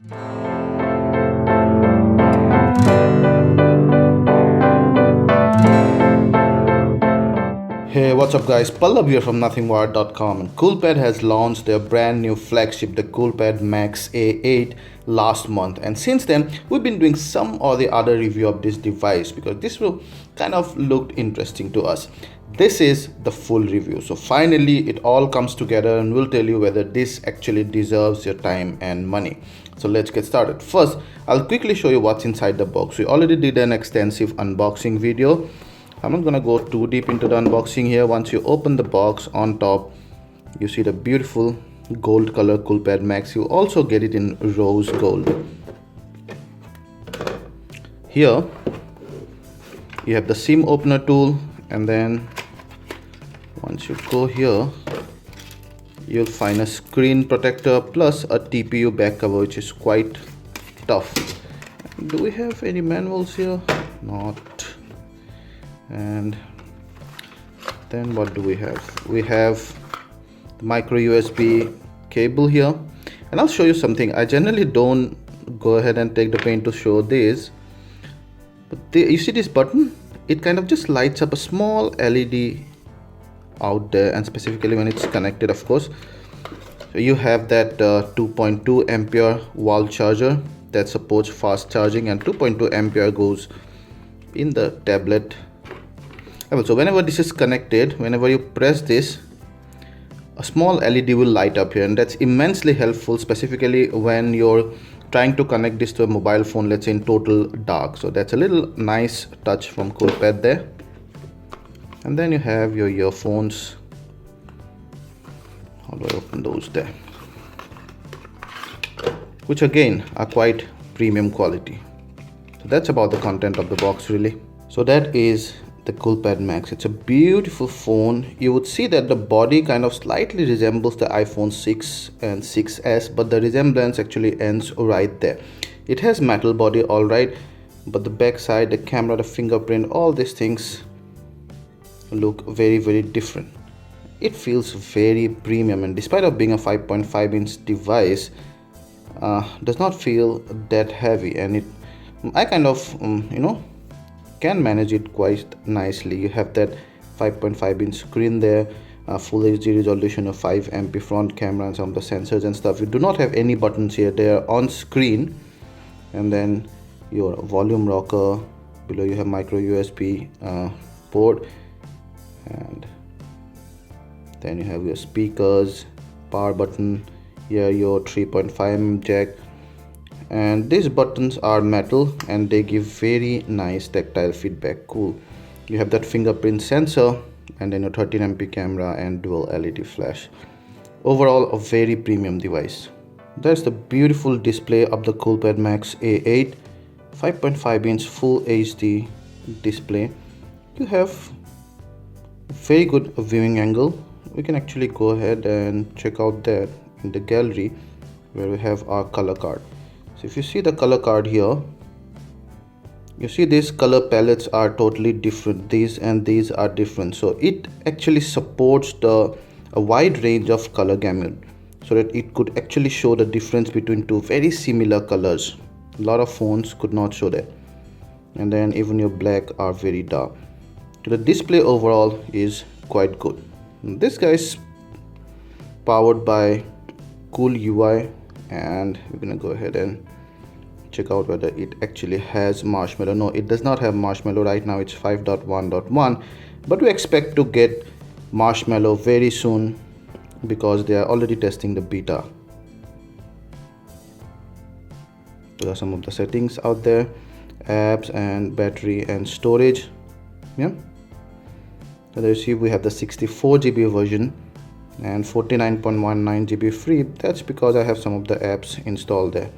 Hey, what's up guys? Pallab here from nothingwired.com, and Coolpad has launched their brand new flagship, the Coolpad Max A8, last month. And since then, we've been doing some or the other review of this device because this will kind of looked interesting to us. This is the full review. So finally, it all comes together and we'll tell you whether this actually deserves your time and money. So let's get started. First, I'll quickly show you what's inside the box. We already did an extensive unboxing video. I'm not gonna go too deep into the unboxing here. Once you open the box, on top you see the beautiful gold color Coolpad Max. You also get it in rose gold. Here you have the SIM opener tool, and then once you go here, you'll find a screen protector plus a TPU back cover, which is quite tough. Do we have any manuals here? Not. And then what do we have? We have the micro USB cable here, and I'll show you something. I generally don't go ahead and take the pain to show this, but you see this button? It kind of just lights up a small LED out there, and specifically when it's connected, of course. So you have that 2.2 ampere wall charger that supports fast charging, and 2.2 ampere goes in the tablet. So whenever this is connected, whenever you press this, a small LED will light up here, and that's immensely helpful, specifically when you're trying to connect this to a mobile phone, let's say in total dark. So that's a little nice touch from Coolpad there. And then you have your earphones. How do I open those there? Which again are quite premium quality. So that's about the content of the box really. So that is the Coolpad Max. It's a beautiful phone. You would see that the body kind of slightly resembles the iPhone 6 and 6s, but the resemblance actually ends right there. It has metal body, all right, but the back side, the camera, the fingerprint, all these things look very different. It feels very premium, and despite of being a 5.5-inch device, does not feel that heavy, and I kind of can manage it quite nicely. You have that 5.5-inch screen there, full HD resolution of 5 MP front camera, and some of the sensors and stuff. You do not have any buttons here, they are on screen. And then your volume rocker, below you have micro USB port, and then you have your speakers, power button, here your 3.5mm jack. And these buttons are metal and they give very nice tactile feedback. Cool. You have that fingerprint sensor, and then a 13MP camera and dual LED flash. Overall, a very premium device. That's the beautiful display of the Coolpad Max A8, 5.5-inch full HD display. You have very good viewing angle. We can actually go ahead and check out that in the gallery where we have our color card. So if you see the color card here, you see these color palettes are totally different. These and these are different. So it actually supports a wide range of color gamut, so that it could actually show the difference between two very similar colors. A lot of phones could not show that. And then even your black are very dark. So the display overall is quite good. This guy is powered by Cool UI, and we're gonna go ahead and check out whether it actually has Marshmallow. No, it does not have Marshmallow right now. It's 5.1.1, but we expect to get Marshmallow very soon because they are already testing the beta. There are some of the settings out there, apps and battery and storage. Yeah, so there you see we have the 64GB version and 49.19GB free. That's because I have some of the apps installed there.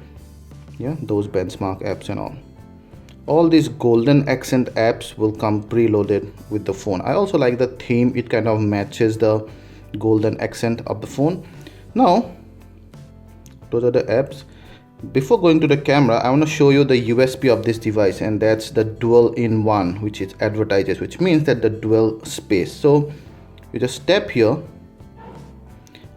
Yeah, those benchmark apps and all these golden accent apps will come preloaded with the phone. I also like the theme. It kind of matches the golden accent of the phone. Now those are the apps. Before going to the camera, I want to show you the USP of this device, and that's the dual-in-one, which it advertises, which means that the dual space. So you just tap here.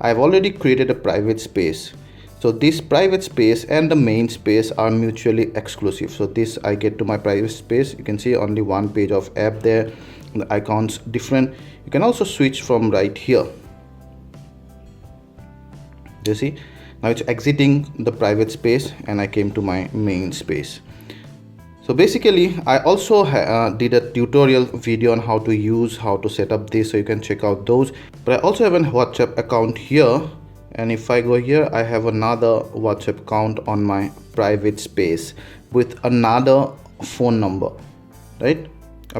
I've already created a private space. So this private space and the main space are mutually exclusive. So this, I get to my private space, you can see only one page of app there, the icons different. You can also switch from right here. You see, now it's exiting the private space and I came to my main space. So basically I also did a tutorial video on how to set up this, so you can check out those. But I also have a WhatsApp account here, and if I go here, I have another WhatsApp account on my private space with another phone number, right?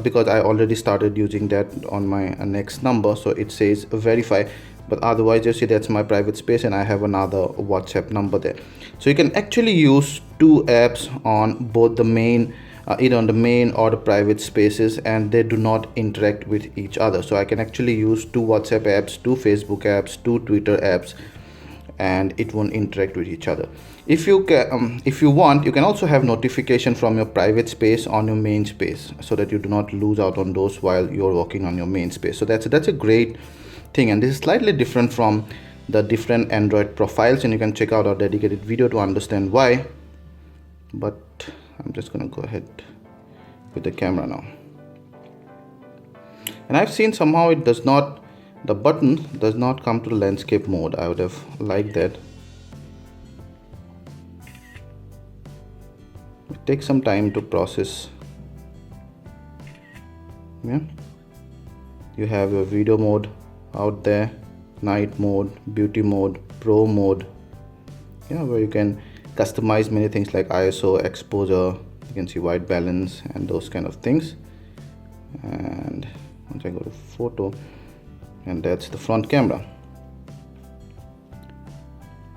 Because I already started using that on my next number, so it says verify. But otherwise, you see, that's my private space and I have another WhatsApp number there. So you can actually use two apps on both the main, either on the main or the private spaces, and they do not interact with each other. So I can actually use two WhatsApp apps, two Facebook apps, two Twitter apps, and it won't interact with each other. If you want, you can also have notification from your private space on your main space, so that you do not lose out on those while you're working on your main space. So that's a great thing, and this is slightly different from the different Android profiles, and you can check out our dedicated video to understand why. But I'm just gonna go ahead with the camera now, and I've seen somehow it does not, the button does not come to the landscape mode. I would have liked that. It takes some time to process. Yeah, you have your video mode out there, night mode, beauty mode, pro mode, where you can customize many things like ISO, exposure, you can see white balance and those kind of things. And once I go to photo, and that's the front camera.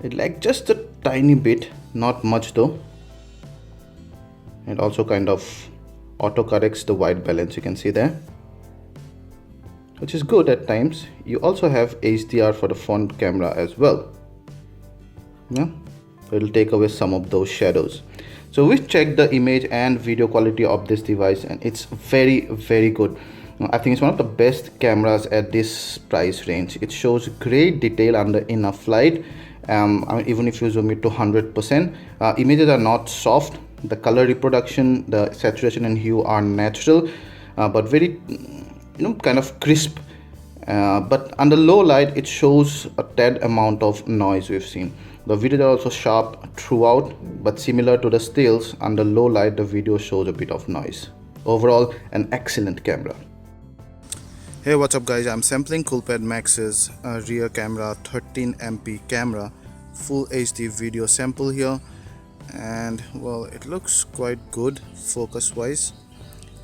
It lags just a tiny bit, not much though. It also kind of auto corrects the white balance, you can see there, which is good at times. You also have HDR for the front camera as well. Yeah, it'll take away some of those shadows. So we checked the image and video quality of this device, and it's very, very good. I think it's one of the best cameras at this price range. It shows great detail under enough light. I mean, even if you zoom it to 100%, images are not soft. The color reproduction, the saturation and hue are natural, but very, kind of crisp. But under low light, it shows a tad amount of noise we've seen. The videos are also sharp throughout, but similar to the stills, under low light, the video shows a bit of noise. Overall, an excellent camera. Hey, what's up guys, I'm sampling Coolpad Max's rear camera 13MP camera, full HD video sample here, and well, it looks quite good focus wise.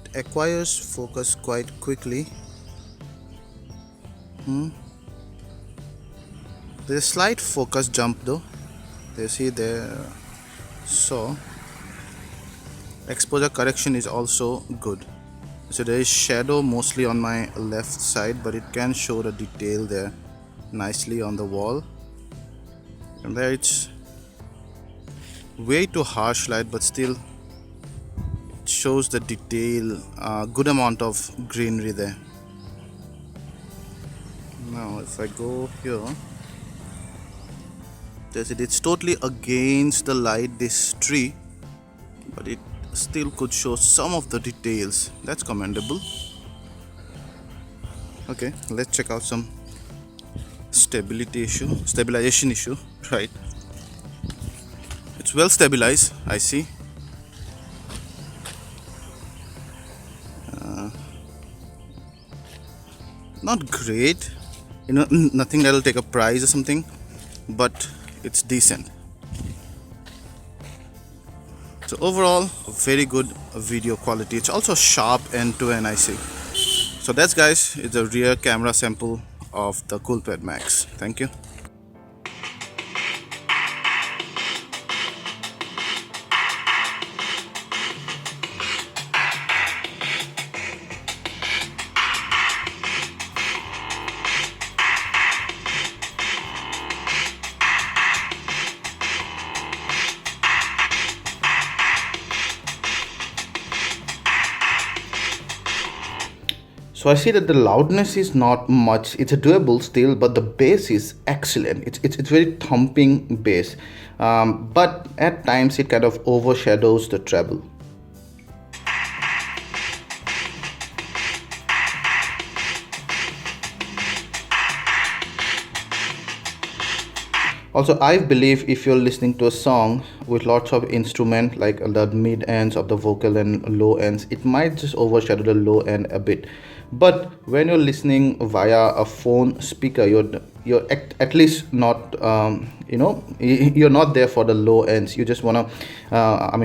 It acquires focus quite quickly. There's a slight focus jump though, you see there. So exposure correction is also good. So there is shadow mostly on my left side, but it can show the detail there nicely on the wall. And there it's way too harsh light, but still it shows the detail, good amount of greenery there. Now if I go here, it's totally against the light, this tree, but it still could show some of the details. That's commendable. Okay, let's check out some stabilization issue. Right, it's well stabilized, I see. Not great, nothing that'll take a prize or something, but it's decent. So overall, very good video quality. It's also sharp end to end, I see. So that's, guys, it's a rear camera sample of the Coolpad Max. Thank you. So I see that the loudness is not much. It's a doable still, but the bass is excellent. It's very thumping bass, but at times it kind of overshadows the treble. Also, I believe if you're listening to a song with lots of instrument like the mid ends of the vocal and low ends, it might just overshadow the low end a bit. But when you're listening via a phone speaker, you're at least not you're not there for the low ends. You just wanna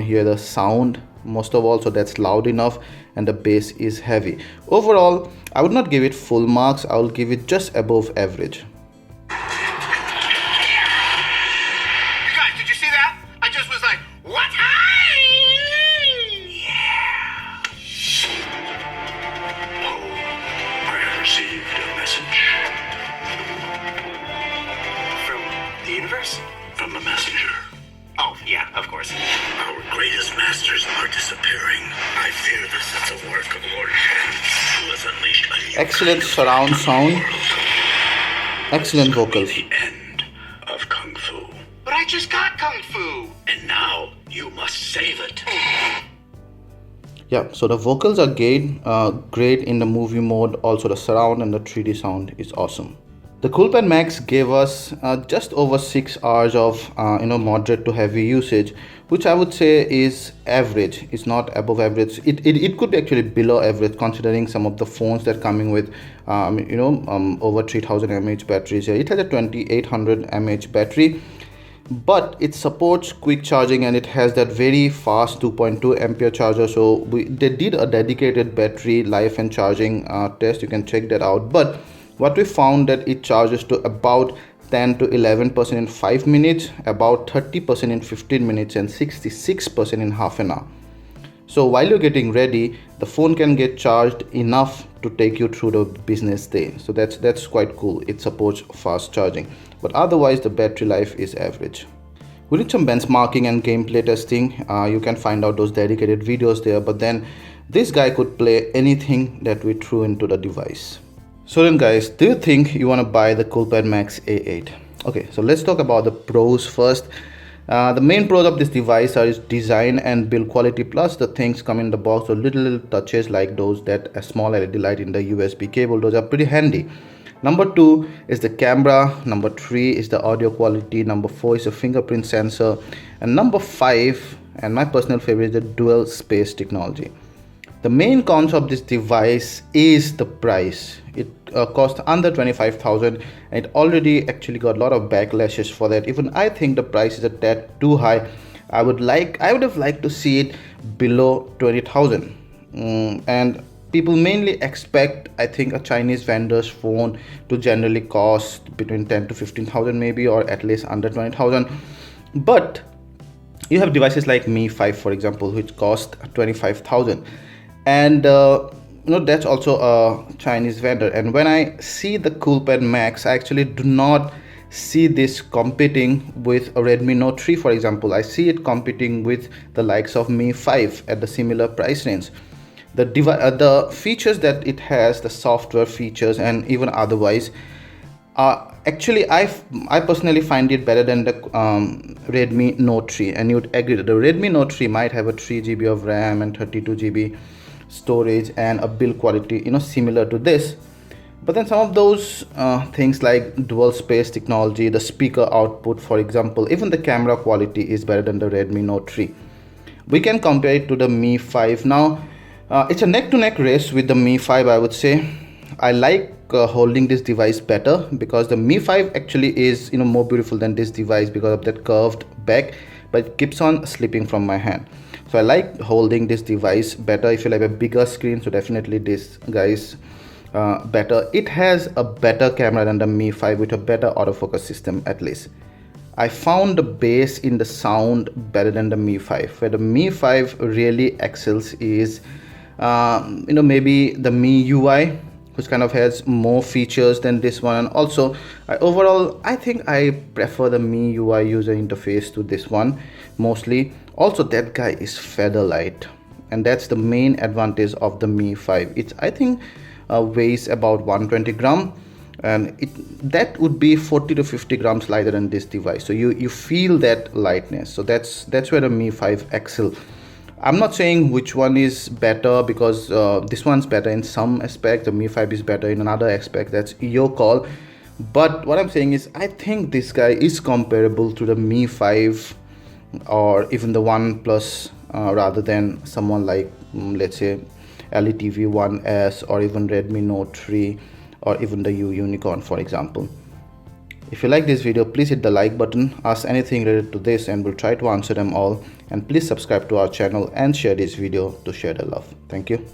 hear the sound most of all, so that's loud enough, and the bass is heavy. Overall, I would not give it full marks. I will give it just above average. From a messenger. Oh, yeah, of course. Our greatest masters are disappearing. I fear this is a work of Lord Shen, who has unleashed a excellent surround sound, excellent vocals. The end of Kung Fu. But I just got Kung Fu! And now you must save it. Yeah, so the vocals are great in the movie mode. Also the surround and the 3D sound is awesome. The Coolpad Max gave us just over 6 hours of moderate to heavy usage, which I would say is average. It's not above average. It could be actually below average, considering some of the phones that are coming with over 3000 mAh batteries. It has a 2800 mAh battery, but it supports quick charging, and it has that very fast 2.2 ampere charger. So they did a dedicated battery life and charging test. You can check that out. But what we found that it charges to about 10 to 11% in 5 minutes, about 30% in 15 minutes, and 66% in half an hour. So while you're getting ready, the phone can get charged enough to take you through the business day. So that's quite cool. It supports fast charging, but otherwise the battery life is average. We did some benchmarking and gameplay testing. You can find out those dedicated videos there, but then this guy could play anything that we threw into the device. So then guys, do you think you want to buy the Coolpad Max A8? Okay, so let's talk about the pros first. The main pros of this device are its design and build quality, plus the things come in the box. So little touches like those, that a small LED light in the USB cable, those are pretty handy. Number 2 is the camera. Number 3 is the audio quality. Number 4 is a fingerprint sensor. And number 5, and my personal favorite, is the dual space technology. The main cons of this device is the price. It cost under 25,000, and it already actually got a lot of backlashes for that. Even I think the price is a tad too high. I would have liked to see it below 20,000. And people mainly expect, I think, a Chinese vendor's phone to generally cost between 10 to 15,000 maybe, or at least under 20,000. But you have devices like Mi 5, for example, which cost 25,000. And that's also a Chinese vendor. And when I see the Coolpad Max, I actually do not see this competing with a Redmi Note 3, for example. I see it competing with the likes of Mi 5 at the similar price range. The features that it has, the software features and even otherwise, actually I personally find it better than the Redmi Note 3. And you'd agree that the Redmi Note 3 might have a 3 GB of RAM and 32 GB storage and a build quality similar to this, but then some of those things like dual space technology, the speaker output, for example, even the camera quality is better than the Redmi Note 3. We can compare it to the Mi 5. Now it's a neck-to-neck race with the Mi 5, I would say. I like holding this device better, because the Mi 5 actually is more beautiful than this device because of that curved back, but it keeps on slipping from my hand. So I like holding this device better. If you like a bigger screen, so definitely this guy's better. It has a better camera than the Mi 5 with a better autofocus system. At least I found the bass in the sound better than the Mi 5. Where the Mi 5 really excels is maybe the Mi UI, which kind of has more features than this one. And also overall I think I prefer the Mi UI user interface to this one mostly. Also, that guy is feather light, and that's the main advantage of the Mi 5. It's, I think, weighs about 120 gram, and that would be 40 to 50 grams lighter than this device. So you feel that lightness. So that's where the Mi 5 excel. I'm not saying which one is better, because this one's better in some aspect, the Mi 5 is better in another aspect. That's your call. But what I'm saying is, I think this guy is comparable to the Mi 5 or even the OnePlus, rather than someone like let's say LETV 1S or even Redmi Note 3 or even the U Unicorn, for example. If you like this video, please hit the like button, ask anything related to this, and we'll try to answer them all. And please subscribe to our channel and share this video to share the love. Thank you.